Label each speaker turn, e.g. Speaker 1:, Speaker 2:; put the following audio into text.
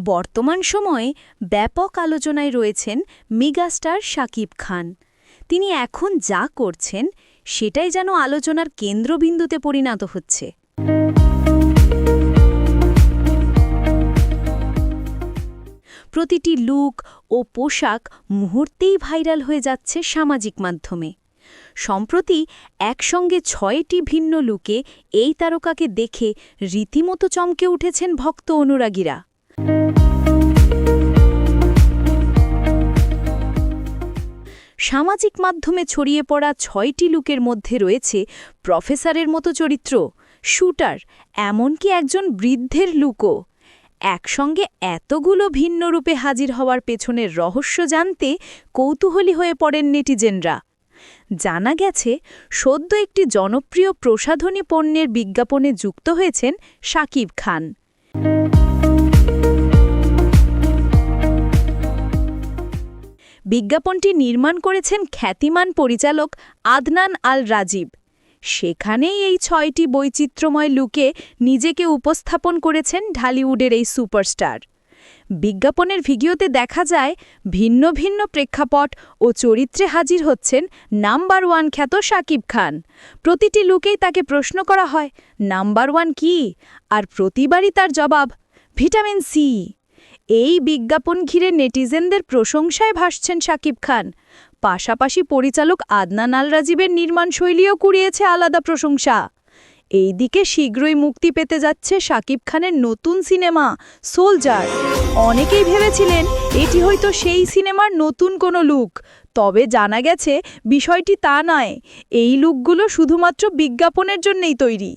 Speaker 1: বর্তমান সময়ে ব্যাপক আলোচনায় রয়েছেন মেগাস্টার শাকিব খান। তিনি এখন যা করছেন সেটাই যেন আলোচনার কেন্দ্রবিন্দুতে পরিণত হচ্ছে। প্রতিটি লুক ও পোশাক মুহূর্তেই ভাইরাল হয়ে যাচ্ছে সামাজিক মাধ্যমে। সম্প্রতি একসঙ্গে ৬টি ভিন্ন লুকে এই তারকাকে দেখে রীতিমতো চমকে উঠেছেন ভক্ত অনুরাগীরা। সামাজিক মাধ্যমে ছড়িয়ে পড়া ৬টি লুকের মধ্যে রয়েছে প্রফেসরের মতো চরিত্র, শুটার, এমনকি একজন বৃদ্ধের লুকও। একসঙ্গে এতগুলো ভিন্ন রূপে হাজির হওয়ার পেছনের রহস্য জানতে কৌতূহলী হয়ে পড়েন নেটিজেনরা। জানা গেছে, সদ্য একটি জনপ্রিয় প্রসাধনী পণ্যের বিজ্ঞাপনে যুক্ত হয়েছেন শাকিব খান। বিজ্ঞাপনটি নির্মাণ করেছেন খ্যাতিমান পরিচালক আদনান আল রাজীব। সেখানেই এই ৬টি বৈচিত্র্যময় লুকে নিজেকে উপস্থাপন করেছেন ঢালিউডের এই সুপারস্টার। বিজ্ঞাপনের ভিডিওতে দেখা যায় ভিন্ন ভিন্ন প্রেক্ষাপট ও চরিত্রে হাজির হচ্ছেন নাম্বার 1 খ্যাত শাকিব খান। প্রতিটি লুকেই তাকে প্রশ্ন করা হয়, নাম্বার 1 কি? আর প্রতিবারই তার জবাব, ভিটামিন সি। এই বিজ্ঞাপন ঘিরে নেটিজেনদের প্রশংসায় ভাসছেন শাকিব খান। পাশাপাশি পরিচালক আদনান আল রাজীবের নির্মাণশৈলীও কুড়িয়েছে আলাদা প্রশংসা। এইদিকে শীঘ্রই মুক্তি পেতে যাচ্ছে শাকিব খানের নতুন সিনেমা সোলজার। অনেকেই ভেবেছিলেন এটি হয়তো সেই সিনেমার নতুন কোনো লুক, তবে জানা গেছে বিষয়টি তা নয়। এই লুকগুলো শুধুমাত্র বিজ্ঞাপনের জন্যই তৈরি।